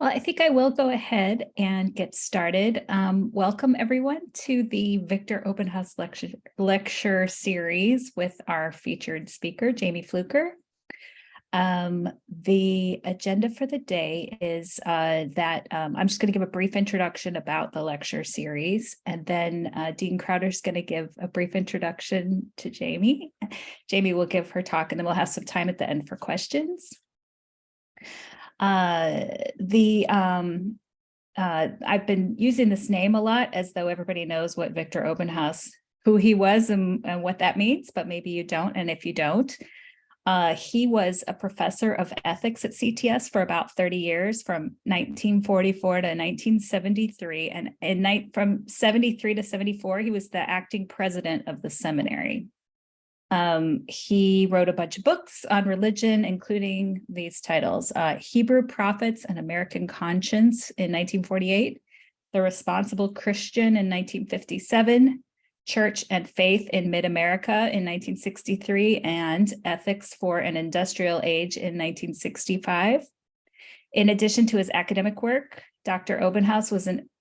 Well, I think I will go ahead and get started. Welcome everyone to the Victor Obenhaus Lecture Series with our featured speaker, Jamie Fluker. The agenda for the day is that I'm just going to give a brief introduction about the lecture series, and then Dean Crowder's going to give a brief introduction to Jamie. Jamie will give her talk, and then we'll have some time at the end for questions. I've been using this name a lot as though everybody knows what Victor Obenhaus, who he was and what that means, but maybe you don't. And if you don't, he was a professor of ethics at CTS for about 30 years, from 1944 to 1973. And from 73 to 74, he was the acting president of the seminary. He wrote a bunch of books on religion, including these titles: Hebrew Prophets and American Conscience in 1948, The Responsible Christian in 1957, Church and Faith in Mid-America in 1963, and Ethics for an Industrial Age in 1965. In addition to his academic work, Dr. Obenhaus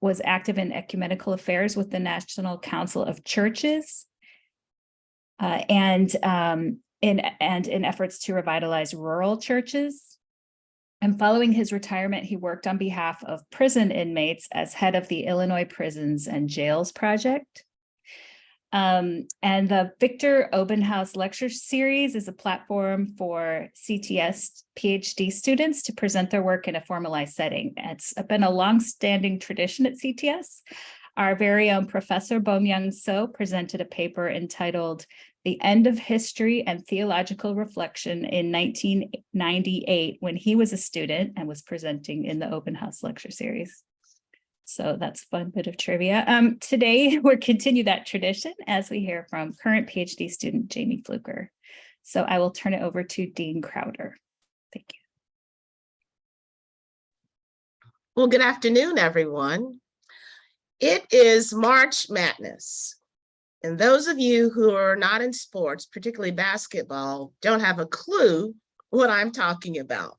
was active in ecumenical affairs with the National Council of Churches, and in efforts to revitalize rural churches. And following his retirement, he worked on behalf of prison inmates as head of the Illinois Prisons and Jails Project. And the Victor Obenhaus Lecture Series is a platform for CTS PhD students to present their work in a formalized setting. It's been a long-standing tradition at CTS. Our very own Professor Bom-Young So presented a paper entitled The End of History and Theological Reflection in 1998 when he was a student and was presenting in the Obenhaus Lecture Series. So that's a fun bit of trivia. Today, we'll continue that tradition as we hear from current PhD student Jamie Fluker. So I will turn it over to Dean Crowder. Thank you. Well, good afternoon, everyone. It is March Madness. And those of you who are not in sports, particularly basketball, don't have a clue what I'm talking about.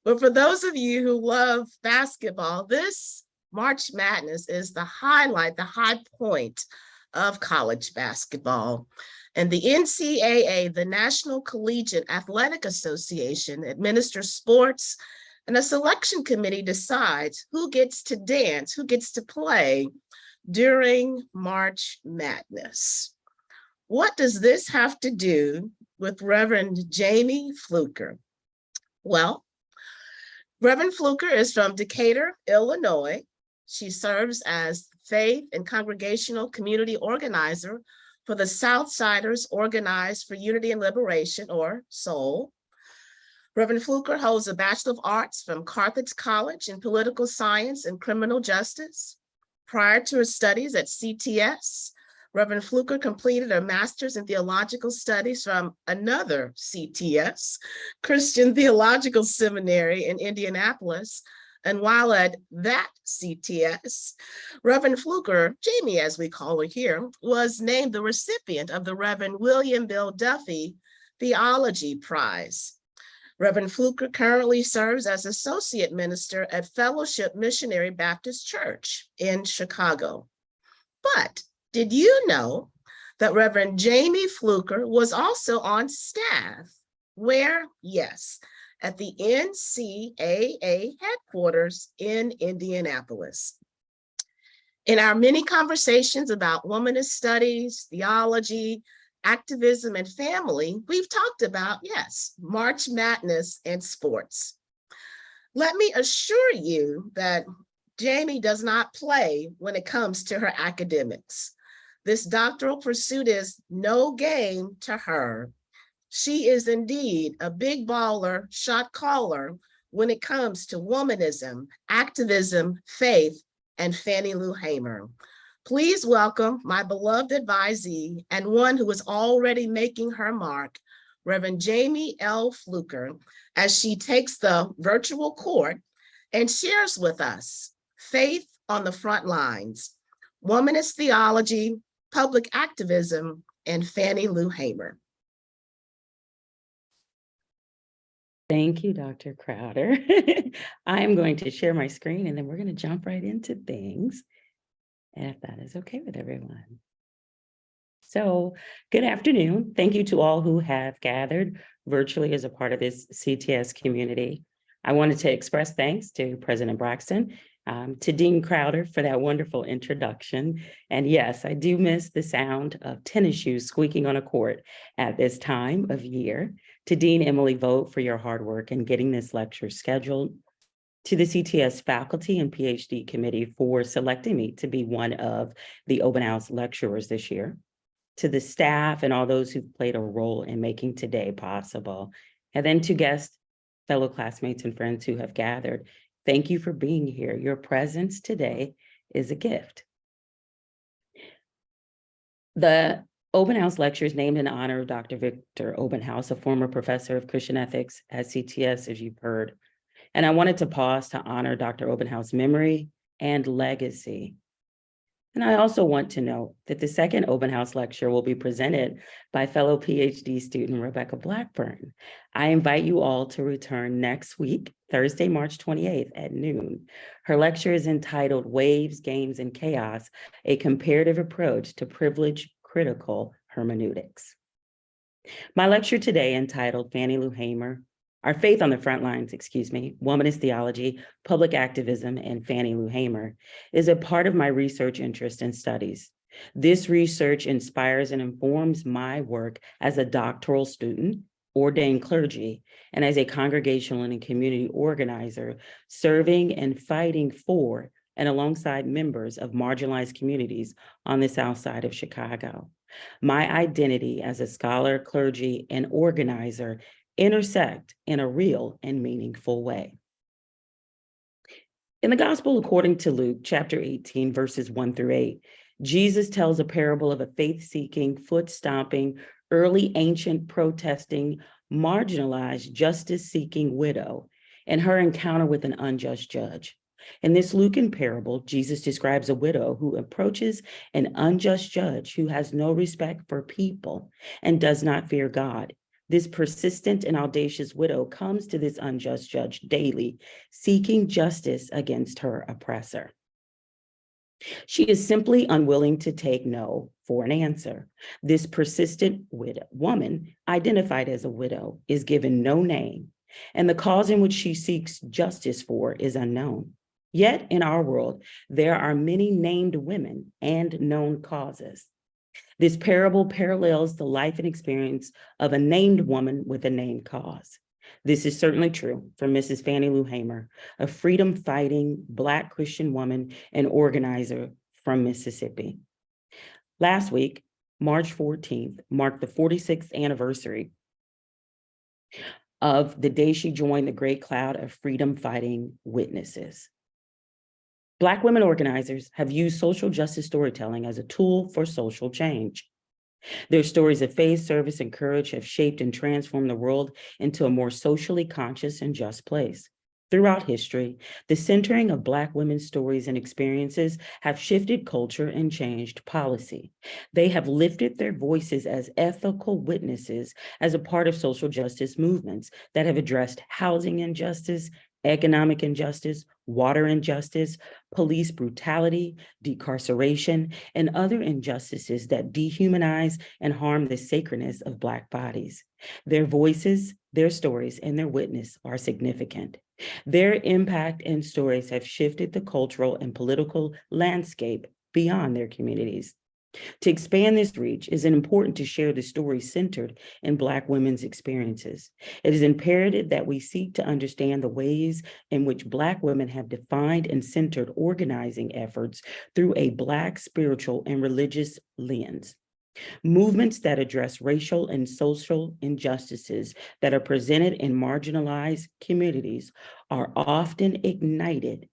But for those of you who love basketball, this March Madness is the highlight, the high point of college basketball. And the NCAA, the National Collegiate Athletic Association, administers sports, and a selection committee decides who gets to dance, who gets to play during March Madness. What does this have to do with Reverend Jamie Fluker? Well, Reverend Fluker is from Decatur, Illinois. She serves as faith and congregational community organizer for the Southsiders Organized for Unity and Liberation, or SOUL. Reverend Fluker holds a Bachelor of Arts from Carthage College in Political Science and Criminal Justice. Prior to her studies at CTS, Reverend Fluker completed her Master's in Theological Studies from another CTS, Christian Theological Seminary in Indianapolis. And while at that CTS, Reverend Fluker, Jamie as we call her here, was named the recipient of the Reverend William Bill Duffy Theology Prize. Reverend Fluker currently serves as Associate Minister at Fellowship Missionary Baptist Church in Chicago. But did you know that Reverend Jamie Fluker was also on staff? Where? Yes, at the NCAA headquarters in Indianapolis. In our many conversations about womanist studies, theology, activism, and family, we've talked about, yes, March Madness and sports. Let me assure you that Jamie does not play when it comes to her academics. This doctoral pursuit is no game to her. She is indeed a big baller, shot caller when it comes to womanism, activism, faith, and Fannie Lou Hamer. Please welcome my beloved advisee and one who is already making her mark, Reverend Jamie L. Fluker, as she takes the virtual court and shares with us Faith on the Frontlines, Womanist Theology, Public Activism, and Fannie Lou Hamer. Thank you, Dr. Crowder. I'm going to share my screen and then we're going to jump right into things, if that is okay with everyone. So, good afternoon. Thank you to all who have gathered virtually as a part of this CTS community. I wanted to express thanks to President Braxton, to Dean Crowder for that wonderful introduction. And yes, I do miss the sound of tennis shoes squeaking on a court at this time of year. To Dean Emily Vogt for your hard work in getting this lecture scheduled. To the CTS faculty and PhD committee for selecting me to be one of the Obenhaus lecturers this year. To the staff and all those who've played a role in making today possible. And then to guests, fellow classmates and friends who have gathered, thank you for being here. Your presence today is a gift. The Obenhaus Lecture is named in honor of Dr. Victor Obenhaus, a former professor of Christian ethics at CTS, as you've heard. And I wanted to pause to honor Dr. Obenhaus' memory and legacy. And I also want to note that the second Obenhaus Lecture will be presented by fellow PhD student Rebecca Blackburn. I invite you all to return next week, Thursday, March 28th at noon. Her lecture is entitled Waves, Games, and Chaos, a Comparative Approach to Privilege Critical Hermeneutics. My lecture today, entitled Fannie Lou Hamer, Our Faith on the Frontlines, Womanist Theology, Public Activism, and Fannie Lou Hamer, is a part of my research interest and studies. This research inspires and informs my work as a doctoral student, ordained clergy, and as a congregational and community organizer, serving and fighting for and alongside members of marginalized communities on the South Side of Chicago. My identity as a scholar, clergy, and organizer intersect in a real and meaningful way. In the Gospel according to Luke, chapter 18, verses 1-8, Jesus tells a parable of a faith-seeking, foot-stomping, early ancient protesting, marginalized, justice-seeking widow and her encounter with an unjust judge. In this Lucan parable, Jesus describes a widow who approaches an unjust judge who has no respect for people and does not fear God. This persistent and audacious widow comes to this unjust judge daily, seeking justice against her oppressor. She is simply unwilling to take no for an answer. This persistent woman, identified as a widow, is given no name, and the cause in which she seeks justice for is unknown. Yet in our world, there are many named women and known causes. This parable parallels the life and experience of a named woman with a named cause. This is certainly true for Mrs. Fannie Lou Hamer, a freedom-fighting Black Christian woman and organizer from Mississippi. Last week, March 14th, marked the 46th anniversary of the day she joined the great cloud of freedom-fighting witnesses. Black women organizers have used social justice storytelling as a tool for social change. Their stories of faith, service, and courage have shaped and transformed the world into a more socially conscious and just place. Throughout history, the centering of Black women's stories and experiences have shifted culture and changed policy. They have lifted their voices as ethical witnesses as a part of social justice movements that have addressed housing injustice, economic injustice, water injustice, police brutality, decarceration, and other injustices that dehumanize and harm the sacredness of Black bodies. Their voices, their stories, and their witness are significant. Their impact and stories have shifted the cultural and political landscape beyond their communities. To expand this reach, it is important to share the stories centered in Black women's experiences. It is imperative that we seek to understand the ways in which Black women have defined and centered organizing efforts through a Black spiritual and religious lens. Movements that address racial and social injustices that are presented in marginalized communities are often ignited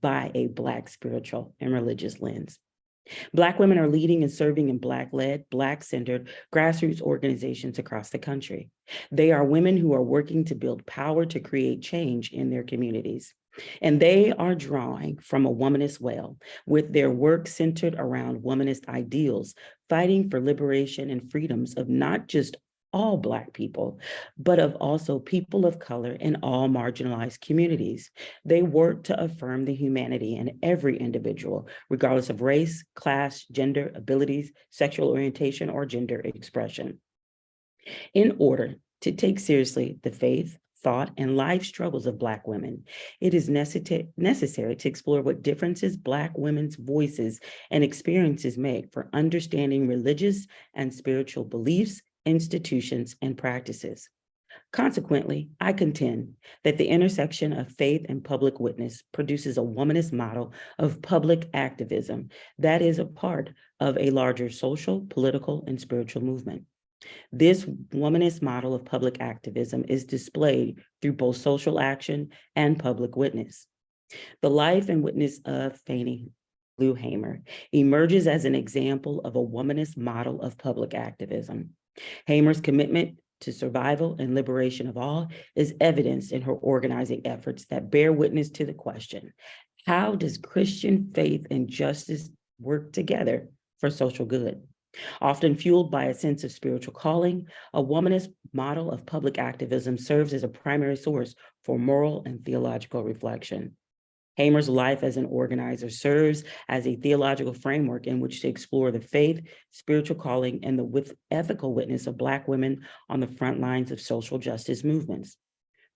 by a Black spiritual and religious lens. Black women are leading and serving in Black-led, Black-centered grassroots organizations across the country. They are women who are working to build power to create change in their communities. And they are drawing from a womanist well, with their work centered around womanist ideals, fighting for liberation and freedoms of not just all Black people, but of also people of color in all marginalized communities. They work to affirm the humanity in every individual, regardless of race, class, gender, abilities, sexual orientation, or gender expression. In order to take seriously the faith, thought, and life struggles of Black women, it is necessary to explore what differences Black women's voices and experiences make for understanding religious and spiritual beliefs, institutions, and practices. Consequently, I contend that the intersection of faith and public witness produces a womanist model of public activism that is a part of a larger social, political, and spiritual movement. This womanist model of public activism is displayed through both social action and public witness. The life and witness of Fannie Lou Hamer emerges as an example of a womanist model of public activism. Hamer's commitment to survival and liberation of all is evidenced in her organizing efforts that bear witness to the question, how does Christian faith and justice work together for social good? Often fueled by a sense of spiritual calling, a womanist model of public activism serves as a primary source for moral and theological reflection. Hamer's life as an organizer serves as a theological framework in which to explore the faith, spiritual calling, and the ethical witness of Black women on the front lines of social justice movements.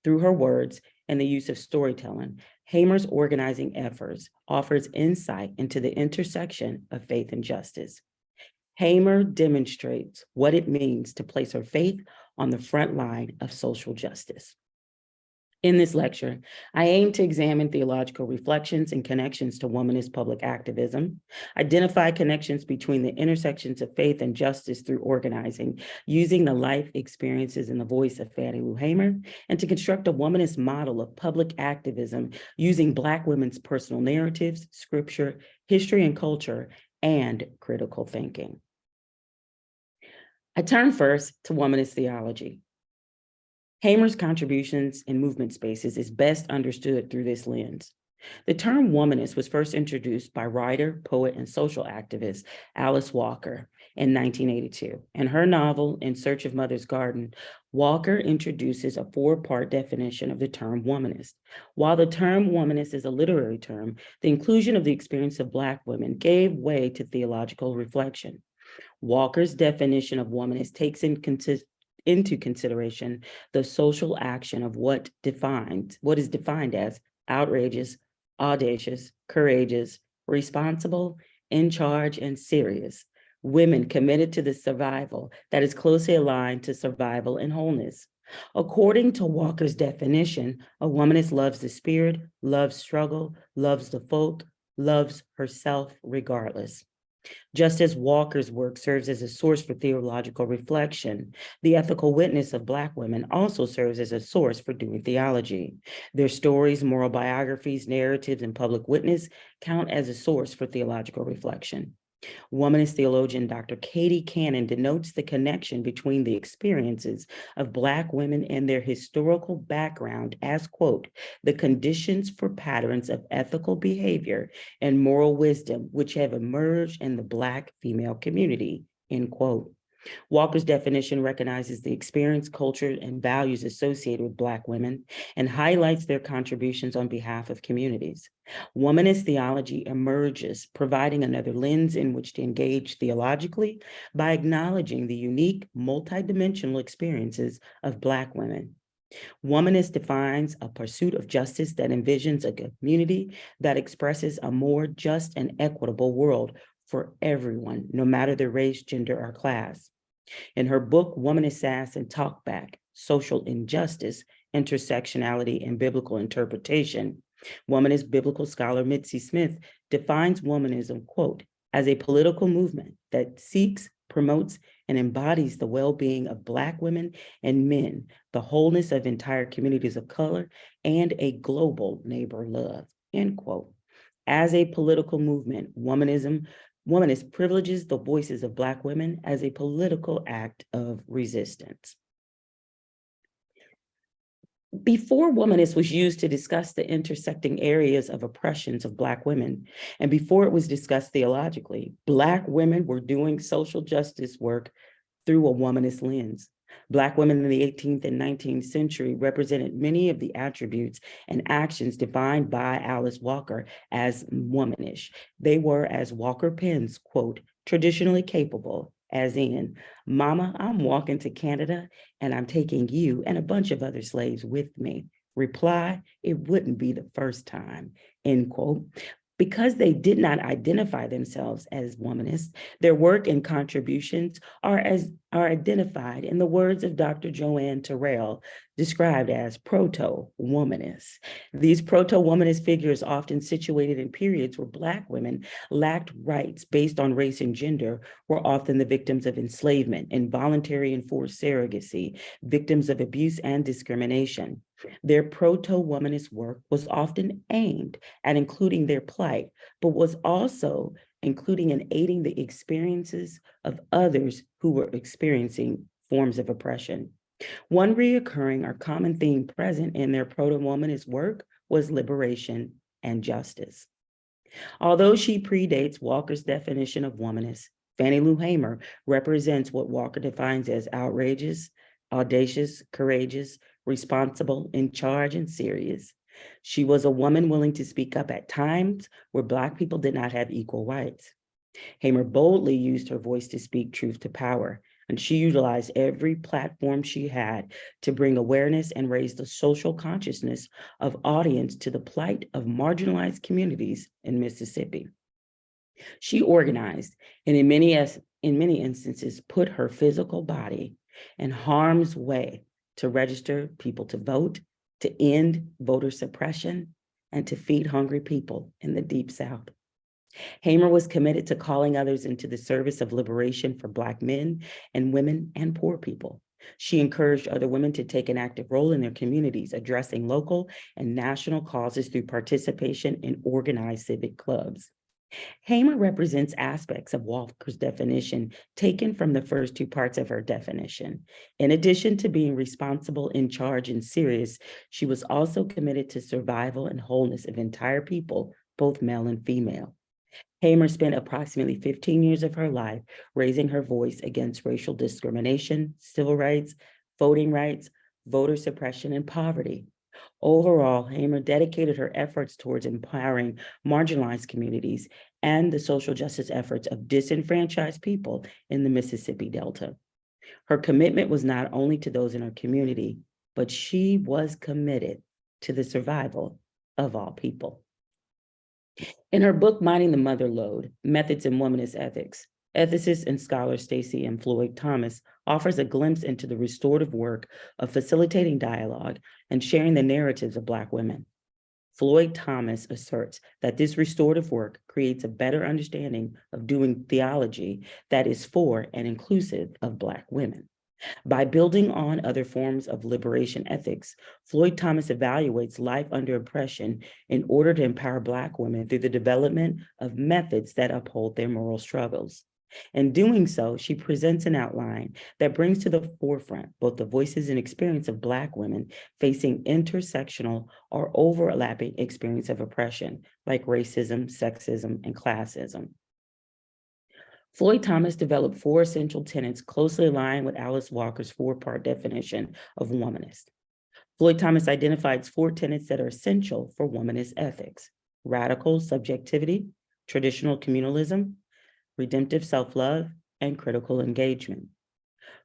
Through her words and the use of storytelling, Hamer's organizing efforts offers insight into the intersection of faith and justice. Hamer demonstrates what it means to place her faith on the front line of social justice. In this lecture, I aim to examine theological reflections and connections to womanist public activism, identify connections between the intersections of faith and justice through organizing, using the life experiences and the voice of Fannie Lou Hamer, and to construct a womanist model of public activism using Black women's personal narratives, scripture, history and culture, and critical thinking. I turn first to womanist theology. Hamer's contributions in movement spaces is best understood through this lens. The term womanist was first introduced by writer, poet, and social activist Alice Walker in 1982. In her novel, In Search of Mother's Garden, Walker introduces a four-part definition of the term womanist. While the term womanist is a literary term, the inclusion of the experience of Black women gave way to theological reflection. Walker's definition of womanist takes into consideration the social action of what is defined as outrageous, audacious, courageous, responsible, in charge, and serious. Women committed to the survival that is closely aligned to survival and wholeness. According to Walker's definition, a womanist loves the spirit, loves struggle, loves the folk, loves herself regardless. Just as Walker's work serves as a source for theological reflection, the ethical witness of Black women also serves as a source for doing theology. Their stories, moral biographies, narratives, and public witness count as a source for theological reflection. Womanist theologian Dr. Katie Cannon denotes the connection between the experiences of Black women and their historical background as, quote, the conditions for patterns of ethical behavior and moral wisdom which have emerged in the Black female community, end quote. Walker's definition recognizes the experience, culture, and values associated with Black women and highlights their contributions on behalf of communities. Womanist theology emerges, providing another lens in which to engage theologically by acknowledging the unique, multidimensional experiences of Black women. Womanist defines a pursuit of justice that envisions a community that expresses a more just and equitable world for everyone, no matter their race, gender, or class. In her book, Womanist Sass and Talkback, Social Injustice, Intersectionality, and Biblical Interpretation, womanist biblical scholar Mitzi Smith defines womanism, quote, as a political movement that seeks, promotes, and embodies the well-being of Black women and men, the wholeness of entire communities of color, and a global neighbor love, end quote. As a political movement, womanist privileges the voices of Black women as a political act of resistance. Before womanist was used to discuss the intersecting areas of oppressions of Black women, and before it was discussed theologically, Black women were doing social justice work through a womanist lens. Black women in the 18th and 19th century represented many of the attributes and actions defined by Alice Walker as womanish. They were, as Walker pens, quote, traditionally capable, as in, Mama, I'm walking to Canada and I'm taking you and a bunch of other slaves with me. Reply, it wouldn't be the first time, end quote. Because they did not identify themselves as womanists, their work and contributions are identified in the words of Dr. Joanne Terrell, described as proto-womanists. These proto-womanist figures, often situated in periods where Black women lacked rights based on race and gender, were often the victims of enslavement, involuntary and forced surrogacy, victims of abuse and discrimination. Their proto-womanist work was often aimed at including their plight, but was also including and aiding the experiences of others who were experiencing forms of oppression. One reoccurring or common theme present in their proto-womanist work was liberation and justice. Although she predates Walker's definition of womanist, Fannie Lou Hamer represents what Walker defines as outrageous, audacious, courageous, responsible, in charge, and serious. She was a woman willing to speak up at times where Black people did not have equal rights. Hamer boldly used her voice to speak truth to power, and she utilized every platform she had to bring awareness and raise the social consciousness of audience to the plight of marginalized communities in Mississippi. She organized and in many instances put her physical body in harm's way to register people to vote, to end voter suppression, and to feed hungry people in the Deep South. Hamer was committed to calling others into the service of liberation for Black men and women and poor people. She encouraged other women to take an active role in their communities, addressing local and national causes through participation in organized civic clubs. Hamer represents aspects of Walker's definition taken from the first two parts of her definition. In addition to being responsible, in charge, and serious, she was also committed to survival and wholeness of entire people, both male and female. Hamer spent approximately 15 years of her life raising her voice against racial discrimination, civil rights, voting rights, voter suppression, and poverty. Overall, Hamer dedicated her efforts towards empowering marginalized communities and the social justice efforts of disenfranchised people in the Mississippi Delta. Her commitment was not only to those in her community, but she was committed to the survival of all people. In her book, Minding the Mother Lode, Methods in Womanist Ethics, ethicist and scholar Stacey M. Floyd Thomas offers a glimpse into the restorative work of facilitating dialogue and sharing the narratives of Black women. Floyd Thomas asserts that this restorative work creates a better understanding of doing theology that is for and inclusive of Black women. By building on other forms of liberation ethics, Floyd Thomas evaluates life under oppression in order to empower Black women through the development of methods that uphold their moral struggles. In doing so, she presents an outline that brings to the forefront both the voices and experience of Black women facing intersectional or overlapping experience of oppression, like racism, sexism, and classism. Floyd Thomas developed 4 essential tenets closely aligned with Alice Walker's 4-part definition of womanist. Floyd Thomas identifies 4 tenets that are essential for womanist ethics: radical subjectivity, traditional communalism, redemptive self-love, and critical engagement.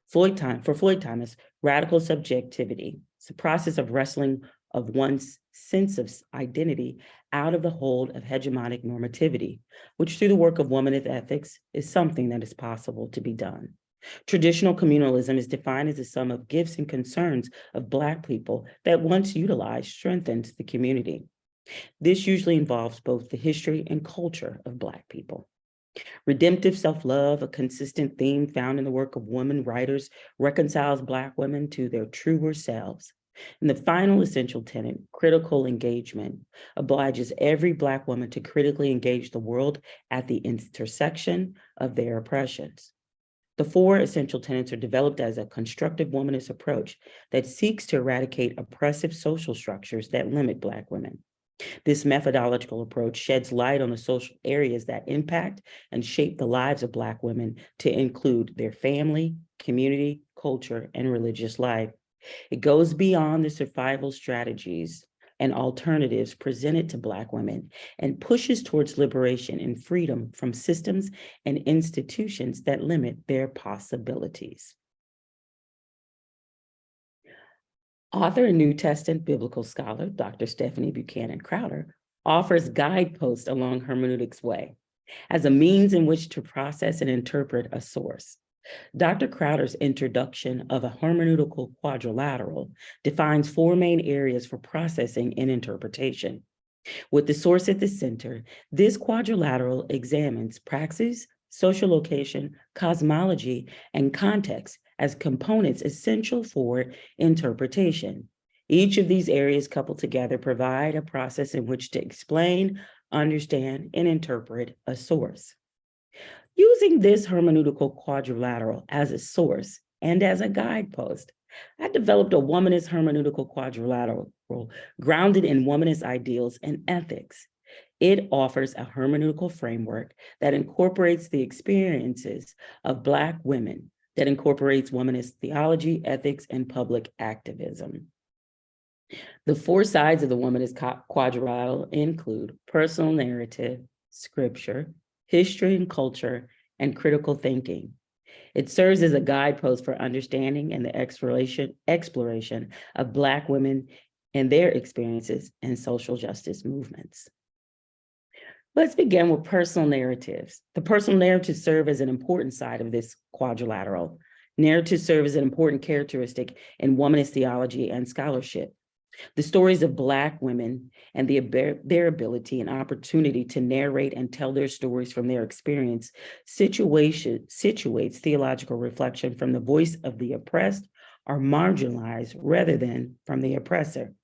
For Floyd Thomas, radical subjectivity is a process of wrestling of one's sense of identity out of the hold of hegemonic normativity, which through the work of womanist ethics is something that is possible to be done. Traditional communalism is defined as a sum of gifts and concerns of Black people that once utilized strengthens the community. This usually involves both the history and culture of Black people. Redemptive self-love, a consistent theme found in the work of women writers, reconciles Black women to their truer selves. And the final essential tenet, critical engagement, obliges every Black woman to critically engage the world at the intersection of their oppressions. The 4 essential tenets are developed as a constructive womanist approach that seeks to eradicate oppressive social structures that limit Black women. This methodological approach sheds light on the social areas that impact and shape the lives of Black women to include their family, community, culture, and religious life. It goes beyond the survival strategies and alternatives presented to Black women and pushes towards liberation and freedom from systems and institutions that limit their possibilities. Author and New Testament biblical scholar, Dr. Stephanie Buchanan Crowder, offers guideposts along hermeneutics way as a means in which to process and interpret a source. Dr. Crowder's introduction of a hermeneutical quadrilateral defines 4 main areas for processing and interpretation. With the source at the center, this quadrilateral examines praxis, social location, cosmology, and context as components essential for interpretation. Each of these areas coupled together provide a process in which to explain, understand, and interpret a source. Using this hermeneutical quadrilateral as a source and as a guidepost, I developed a womanist hermeneutical quadrilateral grounded in womanist ideals and ethics. It offers a hermeneutical framework that incorporates the experiences of Black women, that incorporates womanist theology, ethics, and public activism. The 4 sides of the womanist quadrilateral include personal narrative, scripture, history and culture, and critical thinking. It serves as a guidepost for understanding and the exploration of Black women and their experiences in social justice movements. Let's begin with personal narratives. The personal narratives serve as an important side of this quadrilateral. Narratives serve as an important characteristic in womanist theology and scholarship. The stories of Black women and their ability and opportunity to narrate and tell their stories from their experience situates theological reflection from the voice of the oppressed or marginalized rather than from the oppressor.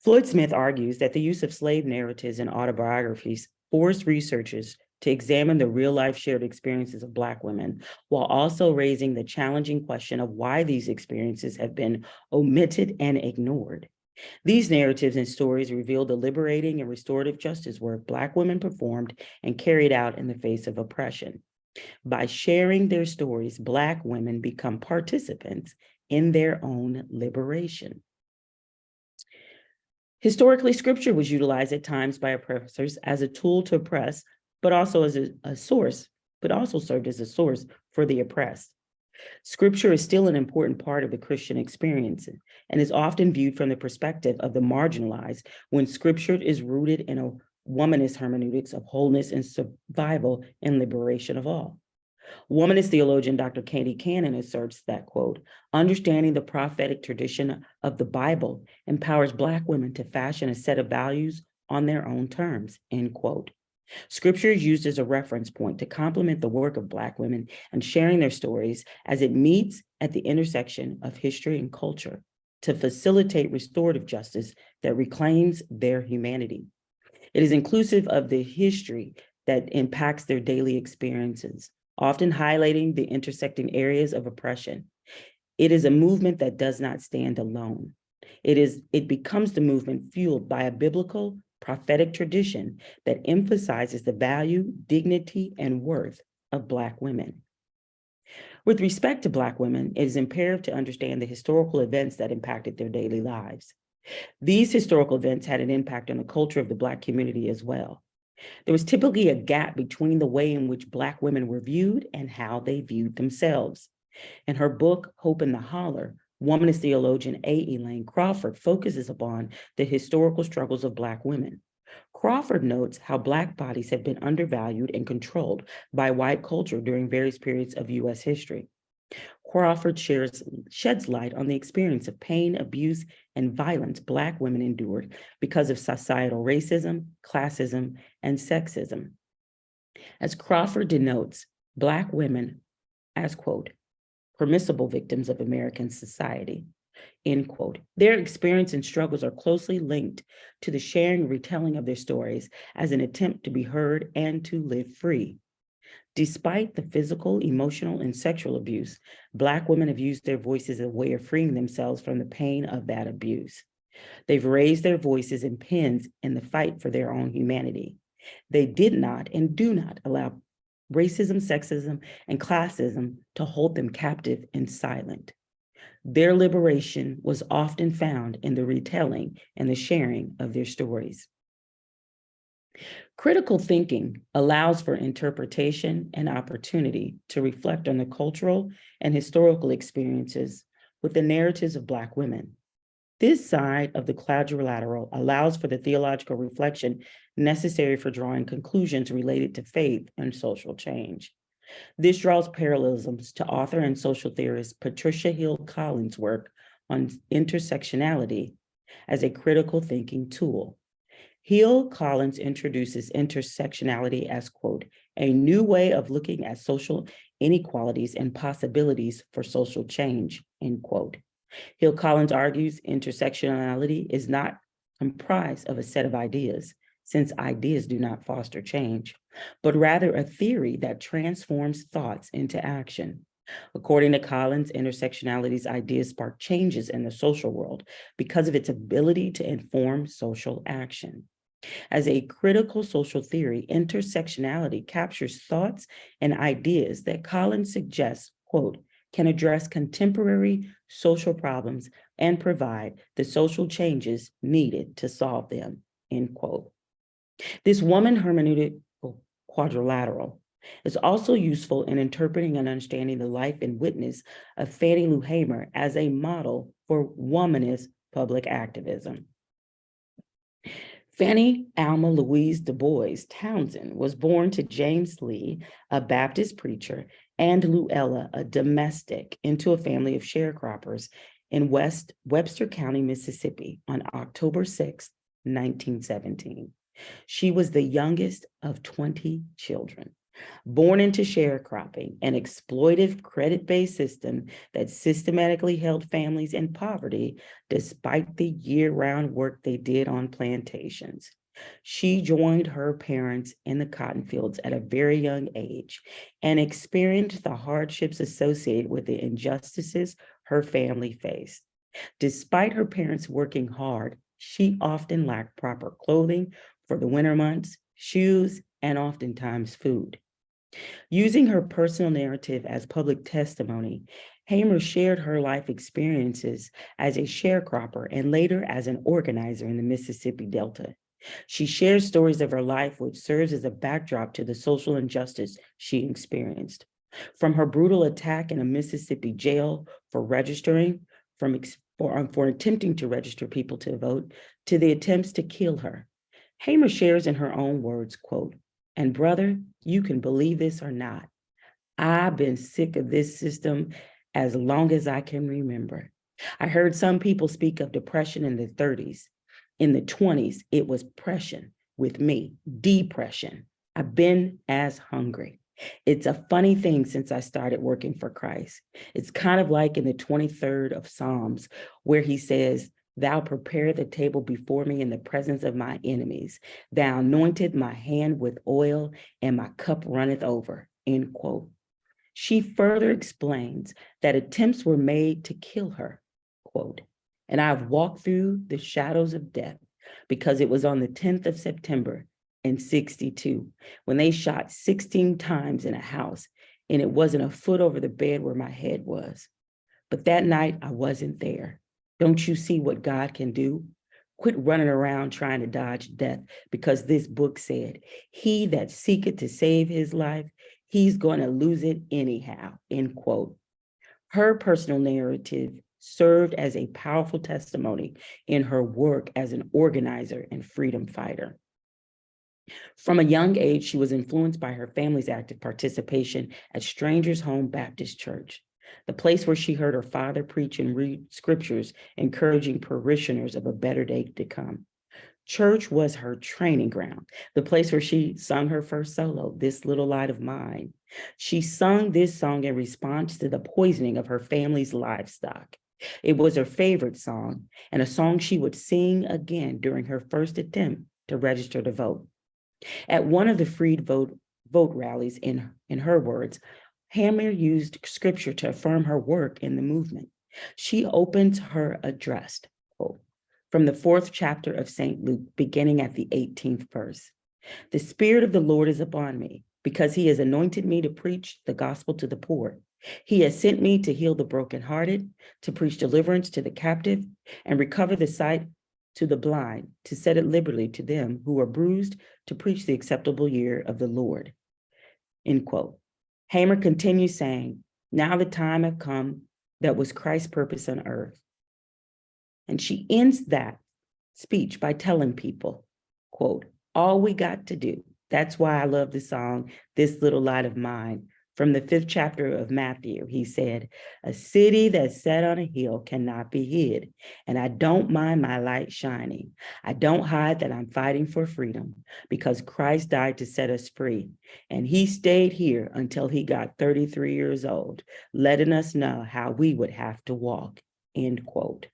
Floyd Smith argues that the use of slave narratives and autobiographies forced researchers to examine the real-life shared experiences of Black women, while also raising the challenging question of why these experiences have been omitted and ignored. These narratives and stories reveal the liberating and restorative justice work Black women performed and carried out in the face of oppression. By sharing their stories, Black women become participants in their own liberation. Historically, scripture was utilized at times by oppressors as a tool to oppress, but also as a source, but also served as a source for the oppressed. Scripture is still an important part of the Christian experience and is often viewed from the perspective of the marginalized when scripture is rooted in a womanist hermeneutics of wholeness and survival and liberation of all. Womanist theologian Dr. Katie Cannon asserts that, quote, understanding the prophetic tradition of the Bible empowers Black women to fashion a set of values on their own terms, end quote. Scripture is used as a reference point to complement the work of Black women and sharing their stories as it meets at the intersection of history and culture to facilitate restorative justice that reclaims their humanity. It is inclusive of the history that impacts their daily experiences, often highlighting the intersecting areas of oppression. It is a movement that does not stand alone. It becomes the movement fueled by a biblical prophetic tradition that emphasizes the value, dignity, and worth of Black women. With respect to Black women, it is imperative to understand the historical events that impacted their daily lives. These historical events had an impact on the culture of the Black community as well. There was typically a gap between the way in which Black women were viewed and how they viewed themselves. In her book, Hope in the Holler, womanist theologian A. Elaine Crawford focuses upon the historical struggles of Black women. Crawford notes how Black bodies have been undervalued and controlled by white culture during various periods of U.S. history. Crawford sheds light on the experience of pain, abuse, and violence Black women endured because of societal racism, classism, and sexism. As Crawford denotes, Black women as, quote, permissible victims of American society, end quote. Their experience and struggles are closely linked to the sharing and retelling of their stories as an attempt to be heard and to live free. Despite the physical, emotional, and sexual abuse, Black women have used their voices as a way of freeing themselves from the pain of that abuse. They've raised their voices and pens in the fight for their own humanity. They did not and do not allow racism, sexism, and classism to hold them captive and silent. Their liberation was often found in the retelling and the sharing of their stories. Critical thinking allows for interpretation and opportunity to reflect on the cultural and historical experiences with the narratives of Black women. This side of the quadrilateral allows for the theological reflection necessary for drawing conclusions related to faith and social change. This draws parallelisms to author and social theorist Patricia Hill Collins' work on intersectionality as a critical thinking tool. Hill Collins introduces intersectionality as, quote, a new way of looking at social inequalities and possibilities for social change, end quote. Hill Collins argues intersectionality is not comprised of a set of ideas, since ideas do not foster change, but rather a theory that transforms thoughts into action. According to Collins, intersectionality's ideas spark changes in the social world because of its ability to inform social action. As a critical social theory, intersectionality captures thoughts and ideas that Collins suggests, quote, can address contemporary social problems and provide the social changes needed to solve them, end quote. This woman hermeneutical quadrilateral is also useful in interpreting and understanding the life and witness of Fannie Lou Hamer as a model for womanist public activism. Fannie Alma Louise Du Bois Townsend was born to James Lee, a Baptist preacher, and Luella, a domestic, into a family of sharecroppers in Webster County, Mississippi on October 6, 1917. She was the youngest of 20 children. Born into sharecropping, an exploitive credit-based system that systematically held families in poverty despite the year-round work they did on plantations. She joined her parents in the cotton fields at a very young age and experienced the hardships associated with the injustices her family faced. Despite her parents working hard, she often lacked proper clothing for the winter months, shoes, and oftentimes food. Using her personal narrative as public testimony, Hamer shared her life experiences as a sharecropper and later as an organizer in the Mississippi Delta. She shares stories of her life, which serves as a backdrop to the social injustice she experienced. From her brutal attack in a Mississippi jail for attempting to register people to vote, to the attempts to kill her. Hamer shares in her own words, quote, and brother, you can believe this or not, I've been sick of this system as long as I can remember. I heard some people speak of depression in the 30s. In the 20s, it was pression. With me, depression. I've been as hungry. It's a funny thing since I started working for Christ. It's kind of like in the 23rd of Psalms, where he says, thou prepare the table before me in the presence of my enemies. Thou anointed my hand with oil and my cup runneth over, end quote. She further explains that attempts were made to kill her, quote, and I've walked through the shadows of death because it was on the 10th of September in 62 when they shot 16 times in a house and it wasn't a foot over the bed where my head was. But that night I wasn't there. Don't you see what God can do? Quit running around trying to dodge death because this book said, he that seeketh to save his life, he's going to lose it anyhow, end quote. Her personal narrative served as a powerful testimony in her work as an organizer and freedom fighter. From a young age, she was influenced by her family's active participation at Strangers Home Baptist Church, the place where she heard her father preach and read scriptures, encouraging parishioners of a better day to come. Church was her training ground, the place where she sung her first solo, This Little Light of Mine. She sung this song in response to the poisoning of her family's livestock. It was her favorite song and a song she would sing again during her first attempt to register to vote. At one of the freed vote rallies, in her words, Hamer used scripture to affirm her work in the movement. She opened her address, quote, from the 4th chapter of St. Luke, beginning at the 18th verse. The Spirit of the Lord is upon me, because he has anointed me to preach the gospel to the poor. He has sent me to heal the brokenhearted, to preach deliverance to the captive, and recover the sight to the blind, to set at liberty to them who are bruised, to preach the acceptable year of the Lord. End quote. Hamer continues saying, now the time have come that was Christ's purpose on earth. And she ends that speech by telling people, quote, all we got to do. That's why I love the song, This Little Light of Mine. From the 5th chapter of Matthew, he said, a city that's set on a hill cannot be hid. And I don't mind my light shining. I don't hide that I'm fighting for freedom because Christ died to set us free. And he stayed here until he got 33 years old, letting us know how we would have to walk, end quote.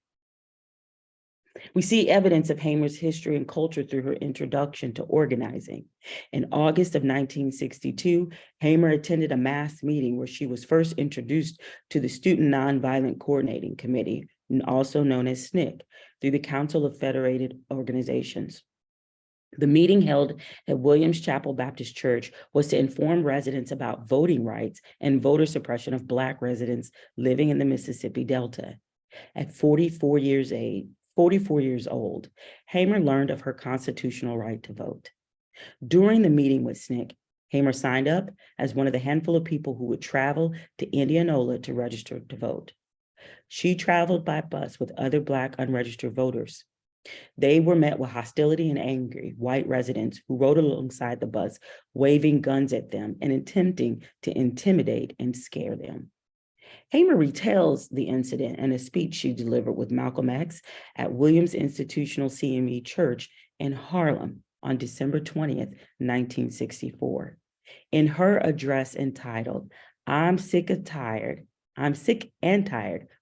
We see evidence of Hamer's history and culture through her introduction to organizing. In August of 1962, Hamer attended a mass meeting where she was first introduced to the Student Nonviolent Coordinating Committee, also known as SNCC, through the Council of Federated Organizations. The meeting held at Williams Chapel Baptist Church was to inform residents about voting rights and voter suppression of Black residents living in the Mississippi Delta. At 44 years old, Hamer learned of her constitutional right to vote. During the meeting with SNCC, Hamer signed up as one of the handful of people who would travel to Indianola to register to vote. She traveled by bus with other Black unregistered voters. They were met with hostility and angry white residents who rode alongside the bus, waving guns at them and attempting to intimidate and scare them. Hamer retells the incident in a speech she delivered with Malcolm X at Williams Institutional CME Church in Harlem on December 20th, 1964. In her address entitled, I'm sick and tired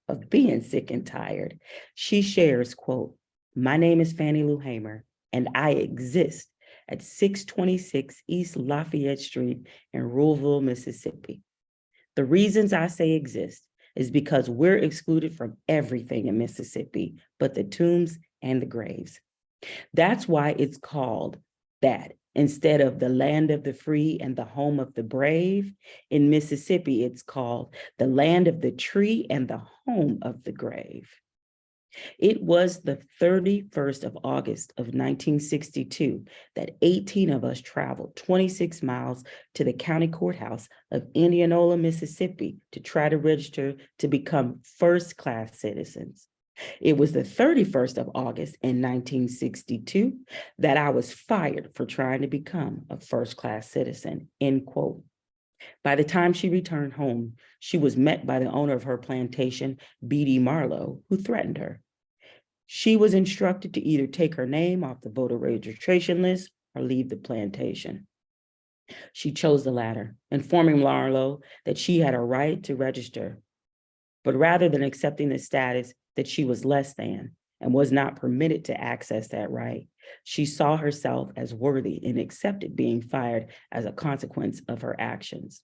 of being sick and tired, she shares, quote, my name is Fannie Lou Hamer, and I exist at 626 East Lafayette Street in Ruleville, Mississippi. The reasons I say exist is because we're excluded from everything in Mississippi, but the tombs and the graves. That's why it's called that. Instead of the land of the free and the home of the brave, in Mississippi, it's called the land of the tree and the home of the grave. It was the 31st of August of 1962 that 18 of us traveled 26 miles to the county courthouse of Indianola, Mississippi, to try to register to become first-class citizens. It was the 31st of August in 1962 that I was fired for trying to become a first-class citizen, end quote. By the time she returned home, she was met by the owner of her plantation, B.D. Marlowe, who threatened her. She was instructed to either take her name off the voter registration list or leave the plantation. She chose the latter, informing Marlowe that she had a right to register, but rather than accepting the status that she was less than and was not permitted to access that right, she saw herself as worthy and accepted being fired as a consequence of her actions.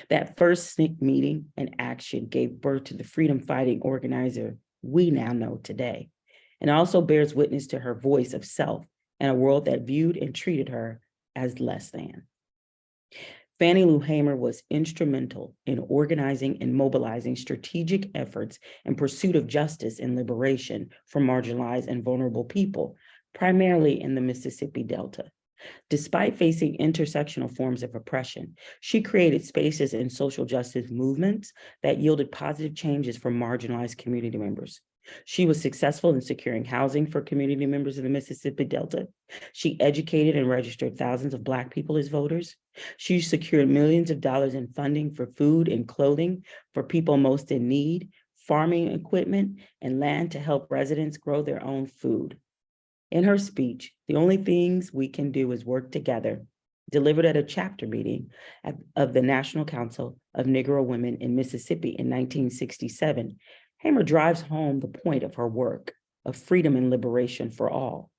That first SNCC meeting and action gave birth to the freedom-fighting organizer we now know today, and also bears witness to her voice of self in a world that viewed and treated her as less than. Fannie Lou Hamer was instrumental in organizing and mobilizing strategic efforts in pursuit of justice and liberation for marginalized and vulnerable people, primarily in the Mississippi Delta. Despite facing intersectional forms of oppression, she created spaces in social justice movements that yielded positive changes for marginalized community members. She was successful in securing housing for community members in the Mississippi Delta. She educated and registered thousands of Black people as voters. She secured millions of dollars in funding for food and clothing for people most in need, farming equipment, and land to help residents grow their own food. In her speech, the only things we can do is work together, delivered at a chapter meeting of the National Council of Negro Women in Mississippi in 1967, Hamer drives home the point of her work of freedom and liberation for all.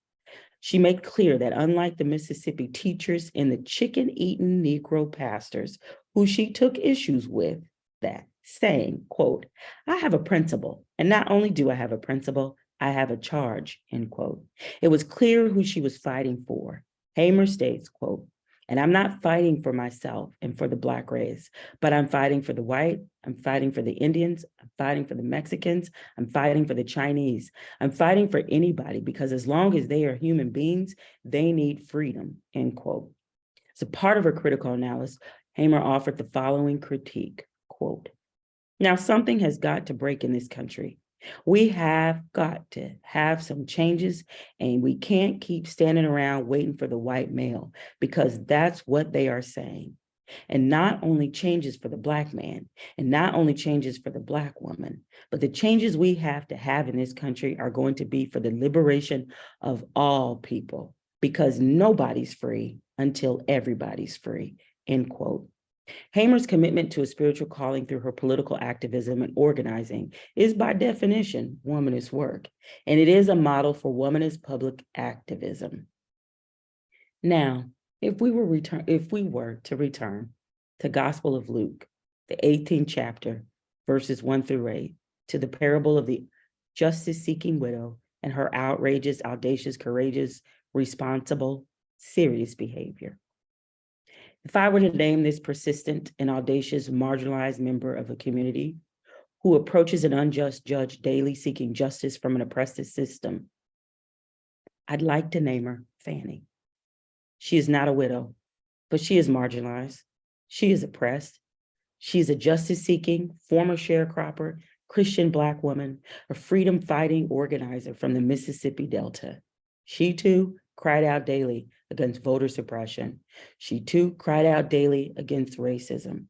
She made clear that unlike the Mississippi teachers and the chicken-eating Negro pastors who she took issues with, that saying, quote, I have a principle, and not only do I have a principle, I have a charge, end quote. It was clear who she was fighting for. Hamer states, quote, and I'm not fighting for myself and for the Black race, but I'm fighting for the white, I'm fighting for the Indians, I'm fighting for the Mexicans, I'm fighting for the Chinese. I'm fighting for anybody because as long as they are human beings, they need freedom, end quote. As a part of her critical analysis, Hamer offered the following critique, quote, now something has got to break in this country. We have got to have some changes, and we can't keep standing around waiting for the white male because that's what they are saying. And not only changes for the Black man, and not only changes for the Black woman, but the changes we have to have in this country are going to be for the liberation of all people, because nobody's free until everybody's free, end quote. Hamer's commitment to a spiritual calling through her political activism and organizing is by definition womanist work, and it is a model for womanist public activism. Now, if we were to return to Gospel of Luke, the 18th chapter, verses 1-8, to the parable of the justice-seeking widow and her outrageous, audacious, courageous, responsible, serious behavior. If I were to name this persistent and audacious marginalized member of a community who approaches an unjust judge daily seeking justice from an oppressive system, I'd like to name her Fannie. She is not a widow, but she is marginalized. She is oppressed. She is a justice-seeking, former sharecropper, Christian Black woman, a freedom-fighting organizer from the Mississippi Delta. She too cried out daily against voter suppression. She too cried out daily against racism.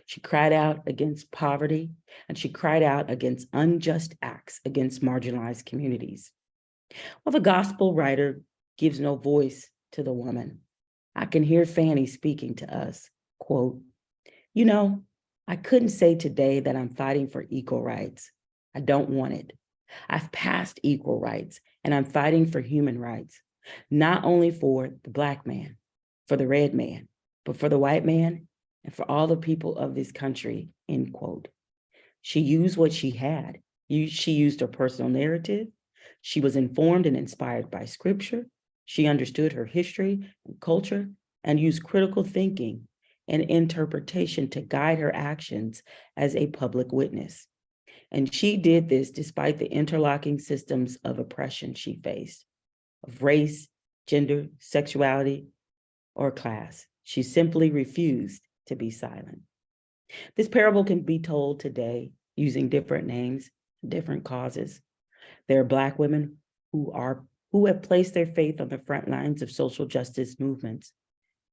She cried out against poverty, and she cried out against unjust acts against marginalized communities. While the gospel writer gives no voice to the woman, I can hear Fannie speaking to us, quote, you know, I couldn't say today that I'm fighting for equal rights. I don't want it. I've passed equal rights, and I'm fighting for human rights, not only for the Black man, for the red man, but for the white man and for all the people of this country, end quote. She used what she had. She used her personal narrative. She was informed and inspired by scripture. She understood her history and culture and used critical thinking and interpretation to guide her actions as a public witness. And she did this despite the interlocking systems of oppression she faced, of race, gender, sexuality, or class. She simply refused to be silent. This parable can be told today using different names, different causes. There are Black women who have placed their faith on the front lines of social justice movements.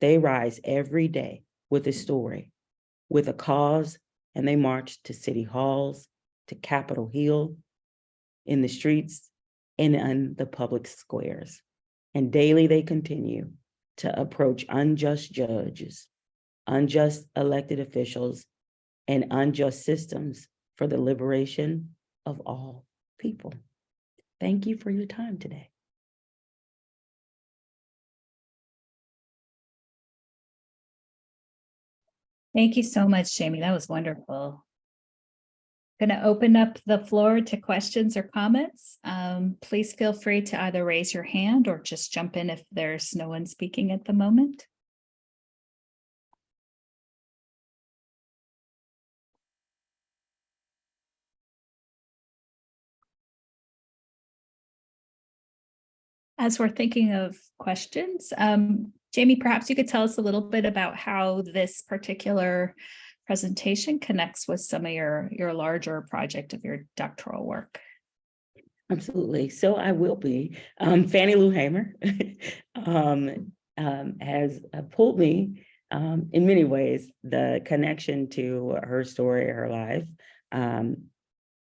They rise every day with a story, with a cause, and they march to city halls, to Capitol Hill, in the streets, and in the public squares. And daily they continue to approach unjust judges, unjust elected officials, and unjust systems for the liberation of all people. Thank you for your time today. Thank you so much, Jamie. That was wonderful. Going to open up the floor to questions or comments. Please feel free to either raise your hand or just jump in if there's no one speaking at the moment. As we're thinking of questions, Jamie, perhaps you could tell us a little bit about how this particular presentation connects with some of your larger project of your doctoral work. Absolutely. So I will be. Fannie Lou Hamer has pulled me in many ways. The connection to her story, her life,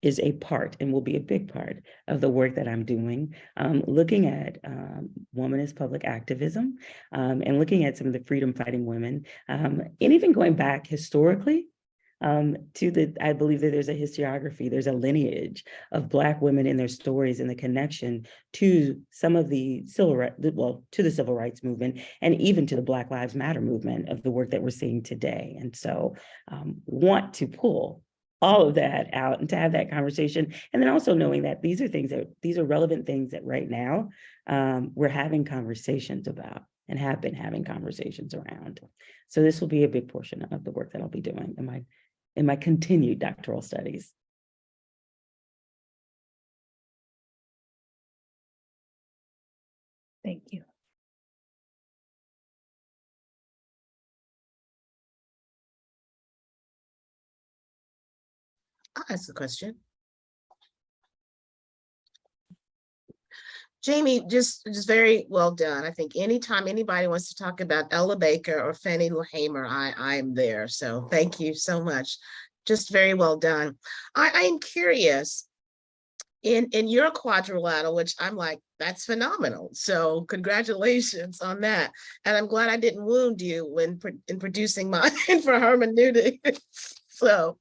is a part and will be a big part of the work that I'm doing, looking at womanist public activism and looking at some of the freedom fighting women, and even going back historically I believe that there's a historiography, there's a lineage of Black women in their stories and the connection to some of the to the civil rights movement and even to the Black Lives Matter movement of the work that we're seeing today. And so want to pull all of that out and to have that conversation. And then also knowing that these are relevant things that right now we're having conversations about and have been having conversations around. So this will be a big portion of the work that I'll be doing in my continued doctoral studies. Thank you. I'll ask the question. Jamie, just very well done. I think anytime anybody wants to talk about Ella Baker or Fannie Lou Hamer, I am there. So thank you so much. Just very well done. I am curious, in your quadrilateral, which I'm like, that's phenomenal. So congratulations on that. And I'm glad I didn't wound you in producing mine for hermeneutics. So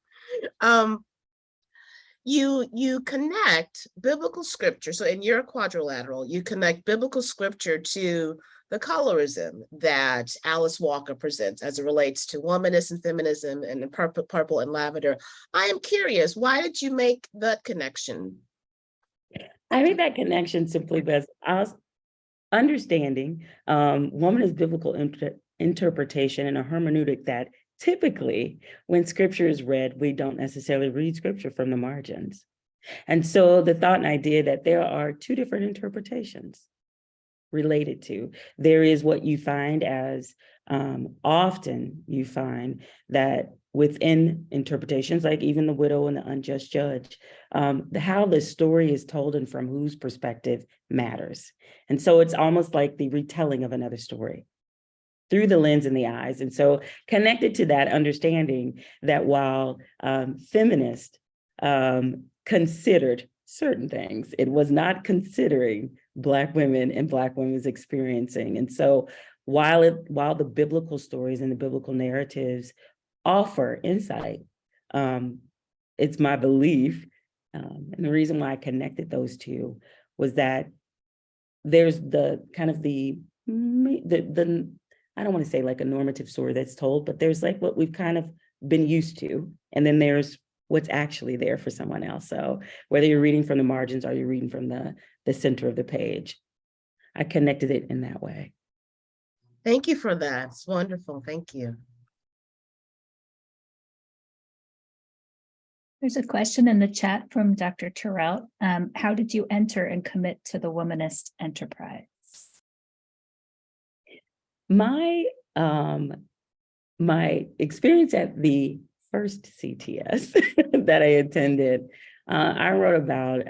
you connect biblical scripture. So in your quadrilateral, you connect biblical scripture to the colorism that Alice Walker presents as it relates to womanist and feminism and the purple and lavender. I am curious, why did you make that connection? I made that connection simply because I was understanding womanist biblical interpretation and a hermeneutic that typically when scripture is read, we don't necessarily read scripture from the margins. And so the thought and idea that there are two different interpretations related to, there is what you find as often you find that within interpretations, like even the widow and the unjust judge, how the story is told and from whose perspective matters. And so it's almost like the retelling of another story through the lens and the eyes. And so connected to that understanding that while feminists considered certain things, it was not considering Black women and Black women's experiencing. And so while the biblical stories and the biblical narratives offer insight, it's my belief, and the reason why I connected those two was that there's the kind of the I don't want to say like a normative story that's told, but there's like what we've kind of been used to, and then there's what's actually there for someone else. So whether you're reading from the margins or you're reading from the center of the page, I connected it in that way. Thank you for that. It's wonderful. Thank you. There's a question in the chat from Dr. Terrell. How did you enter and commit to the womanist enterprise? My experience at the first CTS that I attended, I wrote about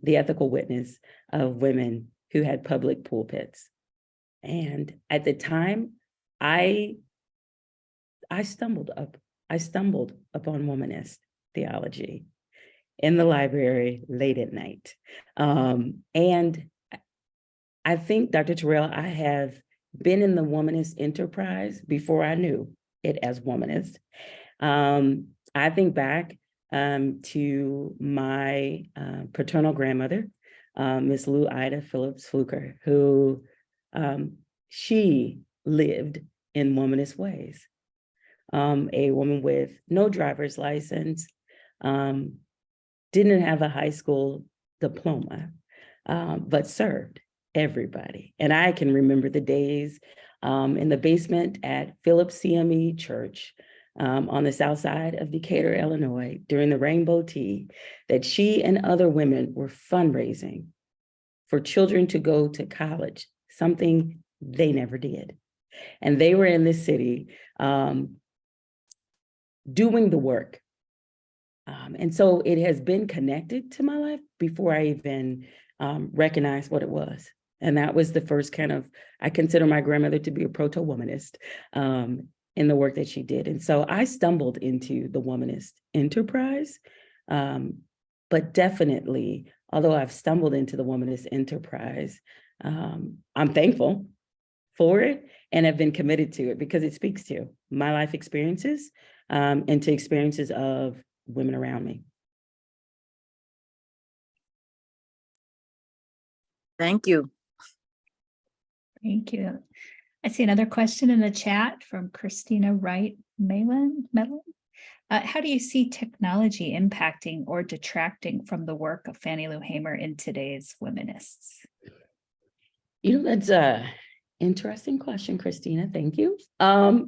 the ethical witness of women who had public pulpits. And at the time, I stumbled upon womanist theology in the library late at night. And I think, Dr. Terrell, I have been in the womanist enterprise before I knew it as womanist. I think back to my paternal grandmother, Miss Lou Ida Phillips Fluker, who she lived in womanist ways. A woman with no driver's license, didn't have a high school diploma, but served everybody. And I can remember the days in the basement at Phillips CME Church on the south side of Decatur, Illinois, during the Rainbow Tea, that she and other women were fundraising for children to go to college, something they never did. And they were in this city doing the work. And so it has been connected to my life before I even recognized what it was. And that was the first kind of, I consider my grandmother to be a proto-womanist in the work that she did. And so I stumbled into the womanist enterprise, but definitely, although I've stumbled into the womanist enterprise, I'm thankful for it and have been committed to it because it speaks to my life experiences and to experiences of women around me. Thank you. Thank you. I see another question in the chat from Christina Wright Mellon. How do you see technology impacting or detracting from the work of Fannie Lou Hamer in today's womanists? That's a interesting question, Christina. Thank you.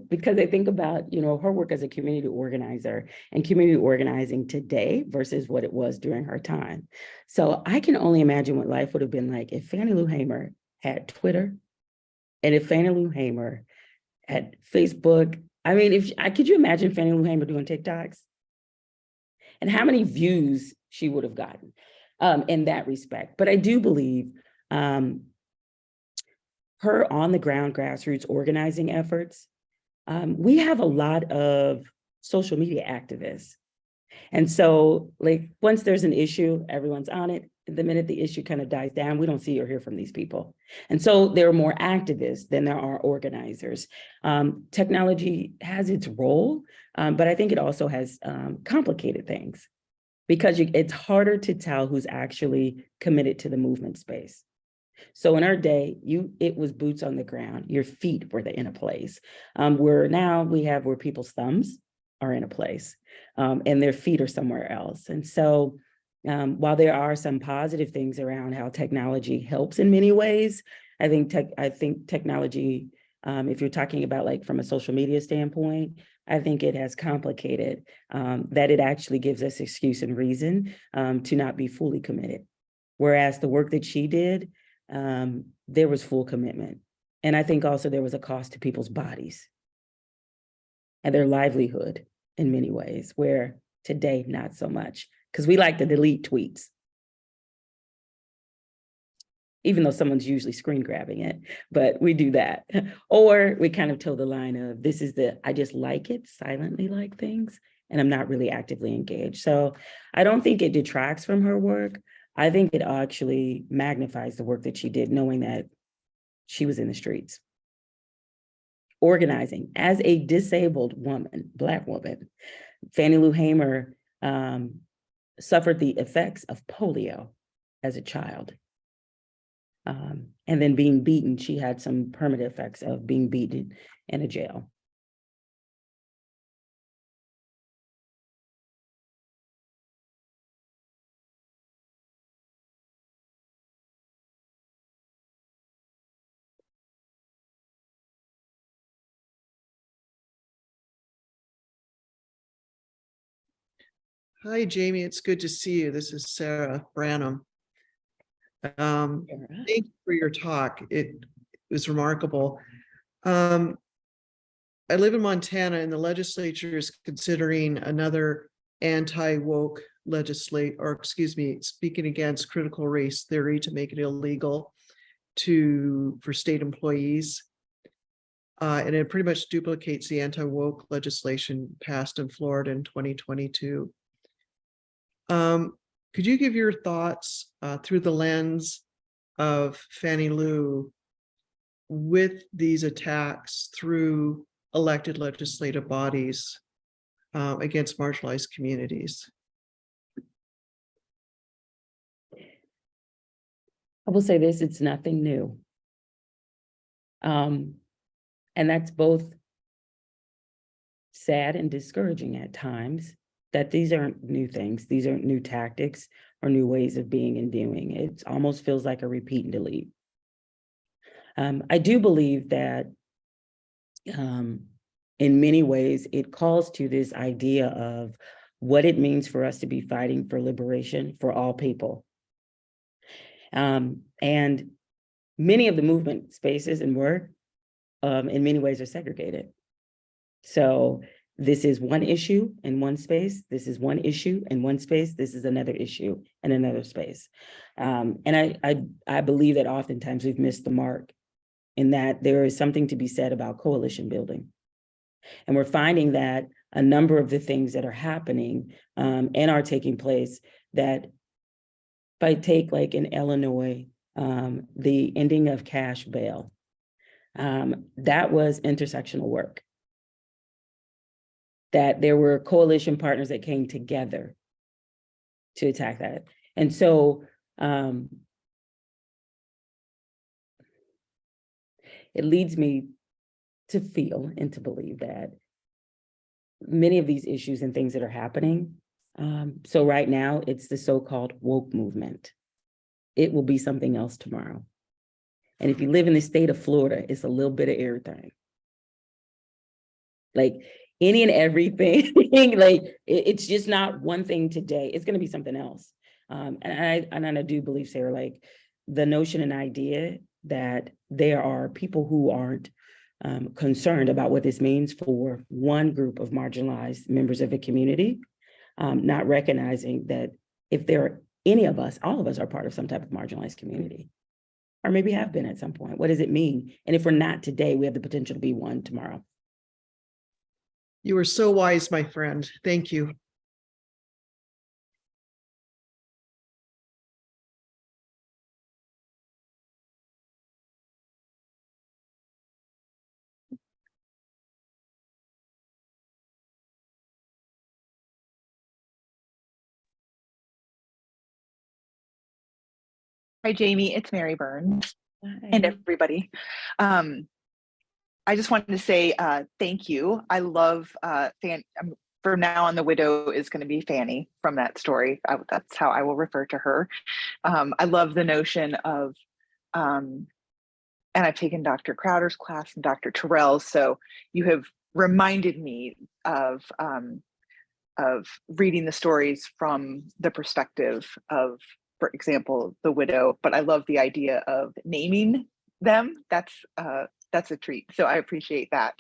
Because I think about, her work as a community organizer and community organizing today versus what it was during her time. So I can only imagine what life would have been like if Fannie Lou Hamer had Twitter and if Fannie Lou Hamer had Facebook. I mean, could you imagine Fannie Lou Hamer doing TikToks? And how many views she would have gotten in that respect. But I do believe her on the ground grassroots organizing efforts. We have a lot of social media activists. And so once there's an issue, everyone's on it. The minute the issue kind of dies down, we don't see or hear from these people. And so there are more activists than there are organizers. Technology has its role, but I think it also has complicated things because it's harder to tell who's actually committed to the movement space. So in our day, it was boots on the ground. Your feet were in a place. Where now we have where people's thumbs are in a place and their feet are somewhere else. And so while there are some positive things around how technology helps in many ways, I think technology, if you're talking about from a social media standpoint, I think it has complicated that it actually gives us excuse and reason to not be fully committed. Whereas the work that she did, there was full commitment. And I think also there was a cost to people's bodies and their livelihood in many ways, where today, not so much, because we like to delete tweets, even though someone's usually screen grabbing it, but we do that. Or we kind of toe the line of I just like it, silently like things, and I'm not really actively engaged. So I don't think it detracts from her work. I think it actually magnifies the work that she did, knowing that she was in the streets, organizing as a disabled woman, Black woman. Fannie Lou Hamer suffered the effects of polio as a child. And then being beaten, she had some permanent effects of being beaten in a jail. Hi, Jamie. It's good to see you. This is Sarah Branham. Thank you for your talk. It was remarkable. I live in Montana, and the legislature is considering another anti-woke speaking against critical race theory to make it illegal for state employees. And it pretty much duplicates the anti-woke legislation passed in Florida in 2022. Could you give your thoughts through the lens of Fannie Lou with these attacks through elected legislative bodies against marginalized communities? I will say this, it's nothing new. And that's both sad and discouraging at times, that these aren't new things. These aren't new tactics or new ways of being and doing. It almost feels like a repeat and delete. I do believe that in many ways, it calls to this idea of what it means for us to be fighting for liberation for all people. And many of the movement spaces and work in many ways are segregated. So this is one issue in one space. This is one issue in one space. This is another issue in another space. And I believe that oftentimes we've missed the mark in that there is something to be said about coalition building. And we're finding that a number of the things that are happening and are taking place, that if I take in Illinois, the ending of cash bail, that was intersectional work. That there were coalition partners that came together to attack that. And so it leads me to feel and to believe that many of these issues and things that are happening. So right now, it's the so-called woke movement. It will be something else tomorrow. And if you live in the state of Florida, it's a little bit of everything. Like any and everything, like it's just not one thing today. It's going to be something else. And I do believe, Sarah, like the notion and idea that there are people who aren't concerned about what this means for one group of marginalized members of a community, not recognizing that if there are any of us, all of us are part of some type of marginalized community, or maybe have been at some point. What does it mean? And if we're not today, we have the potential to be one tomorrow. You were so wise, my friend. Thank you. Hi, Jamie. It's Mary Burns and Hi. everybody. I just wanted to say thank you. I love from now on, the widow is going to be Fannie from that story. That's how I will refer to her. I love the notion of, and I've taken Dr. Crowder's class and Dr. Terrell's, so you have reminded me of reading the stories from the perspective of, for example, the widow, but I love the idea of naming them. That's a treat. So I appreciate that.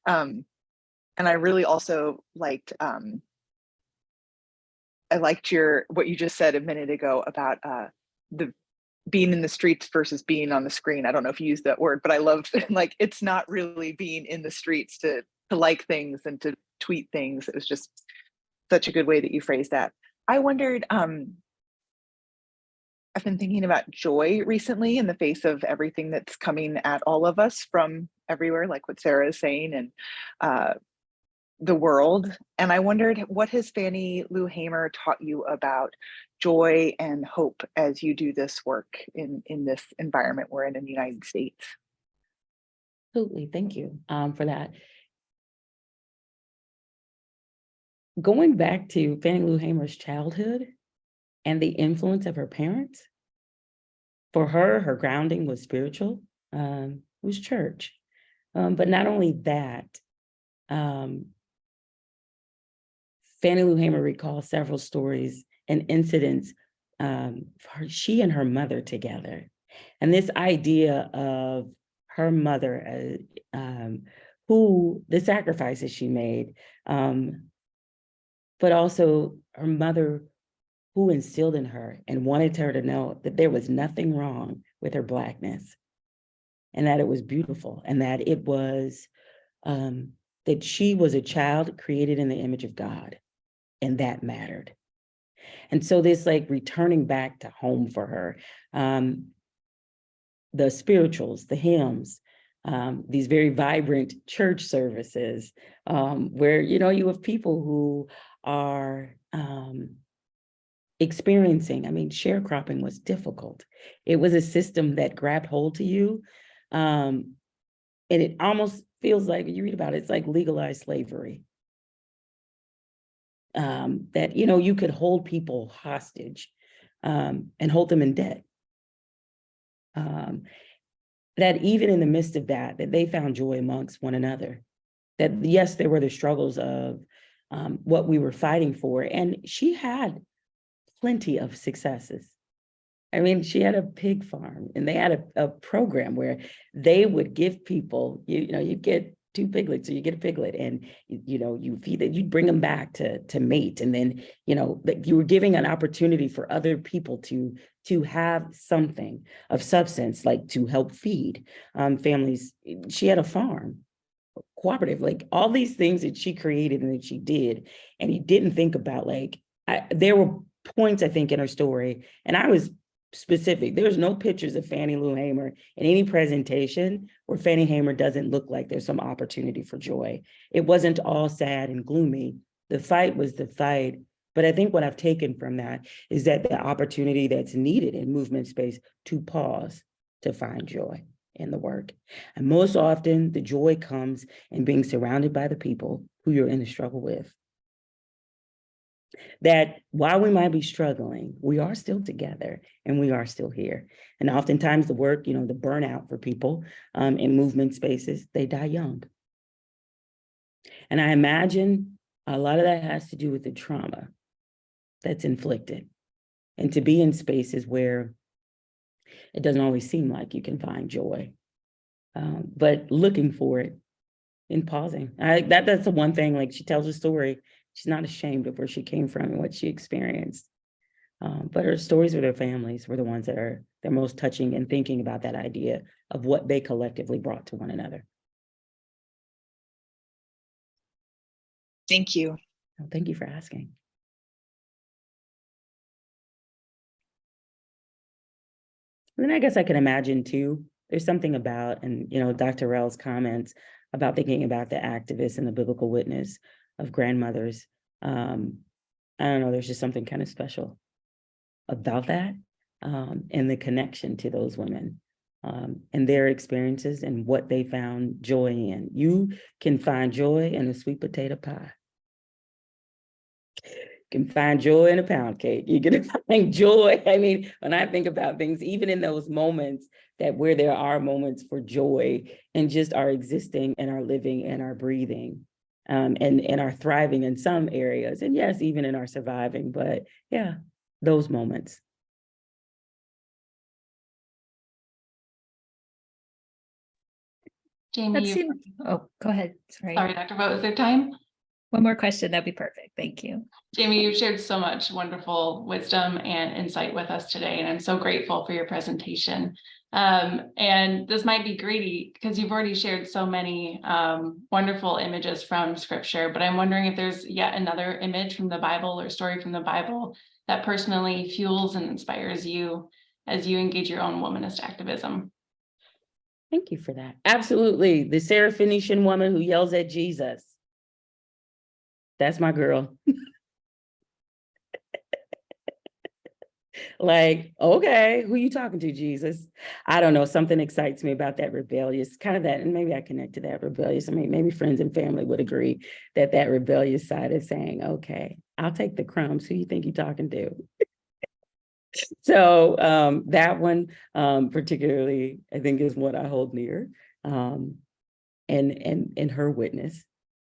And I really also liked, I liked what you just said a minute ago about the being in the streets versus being on the screen. I don't know if you used that word, but I loved like, it's not really being in the streets to like things and to tweet things. It was just such a good way that you phrased that. I wondered, I've been thinking about joy recently in the face of everything that's coming at all of us from everywhere, like what Sarah is saying, and the world. And I wondered, what has Fannie Lou Hamer taught you about joy and hope as you do this work in this environment we're in the United States? Absolutely. Thank you for that. Going back to Fannie Lou Hamer's childhood and the influence of her parents, for her, her grounding was spiritual, was church. But not only that, Fannie Lou Hamer recalls several stories and incidents, she and her mother together. And this idea of her mother, the sacrifices she made, but also her mother who instilled in her and wanted her to know that there was nothing wrong with her Blackness, and that it was beautiful, and that it was, that she was a child created in the image of God, and that mattered. And so this like returning back to home for her, the spirituals, the hymns, these very vibrant church services, where, you have people who are experiencing, sharecropping was difficult. It was a system that grabbed hold to you. And it almost feels like, you read about it, it's like legalized slavery. That, you could hold people hostage and hold them in debt. That even in the midst of that they found joy amongst one another. That yes, there were the struggles of what we were fighting for. And she had plenty of successes. She had a pig farm, and they had a program where they would give people, you get 2 piglets, or you get a piglet, and you feed it, you'd bring them back to mate. And then, that you were giving an opportunity for other people to have something of substance, like to help feed families. She had a farm, cooperative, like all these things that she created and that she did. And you didn't think about, there were points, I think, in her story, and I was specific. There's no pictures of Fannie Lou Hamer in any presentation where Fannie Hamer doesn't look like there's some opportunity for joy. It wasn't all sad and gloomy. The fight was the fight. But I think what I've taken from that is that the opportunity that's needed in movement space to pause, to find joy. in the work. And most often, the joy comes in being surrounded by the people who you're in the struggle with. That while we might be struggling, we are still together and we are still here. And oftentimes the work, the burnout for people in movement spaces, they die young. And I imagine a lot of that has to do with the trauma that's inflicted. And to be in spaces where it doesn't always seem like you can find joy, but looking for it and pausing. That's the one thing, like she tells a story, she's not ashamed of where she came from and what she experienced. But her stories with her families were the ones that are the most touching, and thinking about that idea of what they collectively brought to one another. Thank you. Well, thank you for asking. And then I guess I can imagine too, there's something about, and Dr. Rell's comments about thinking about the activists and the biblical witness of grandmothers. I don't know, there's just something kind of special about that, and the connection to those women and their experiences and what they found joy in. You can find joy in a sweet potato pie. Can find joy in a pound cake. You can find joy. I mean, when I think about things, even in those moments where there are moments for joy and just our existing and our living and our breathing, and our thriving in some areas, and yes, even in our surviving, but yeah, those moments. Jamie, Oh, go ahead. Sorry. sorry, Dr. Vogt, is there time? One more question. That'd be perfect. Thank you. Jamie, you've shared so much wonderful wisdom and insight with us today, and I'm so grateful for your presentation. And this might be greedy because you've already shared so many wonderful images from scripture, but I'm wondering if there's yet another image from the Bible or story from the Bible that personally fuels and inspires you as you engage your own womanist activism. Thank you for that. Absolutely. The Syrophoenician woman who yells at Jesus. That's my girl. Like, okay, who you talking to, Jesus? I don't know. Something excites me about that rebellious, kind of that, and maybe I connect to that rebellious. I mean, maybe friends and family would agree that rebellious side is saying, okay, I'll take the crumbs. Who you think you're talking to? So that one particularly, I think, is what I hold near, and her witness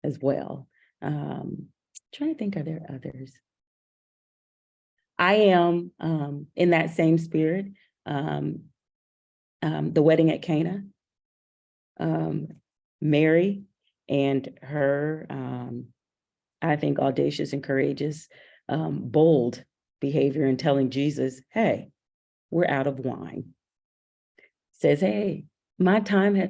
as well. Trying to think, are there others? I am in that same spirit. The wedding at Cana, Mary and her, I think, audacious and courageous, bold behavior in telling Jesus, hey, we're out of wine. Says, hey, my time has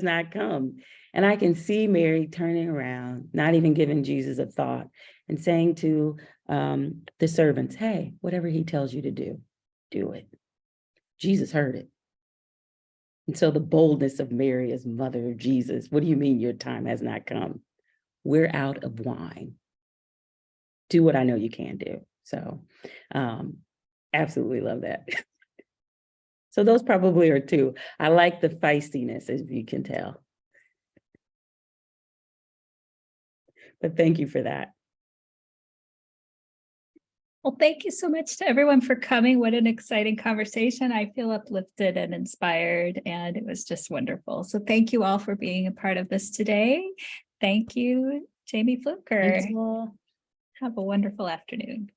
not come. And I can see Mary turning around, not even giving Jesus a thought, and saying to the servants, hey, whatever he tells you to do, do it. Jesus heard it. And so the boldness of Mary as mother of Jesus, what do you mean your time has not come? We're out of wine. Do what I know you can do. So absolutely love that. So those probably are two. I like the feistiness, as you can tell. But thank you for that. Well, thank you so much to everyone for coming. What an exciting conversation. I feel uplifted and inspired, and it was just wonderful. So thank you all for being a part of this today. Thank you, Jamie Fluker. Thanks all. Have a wonderful afternoon.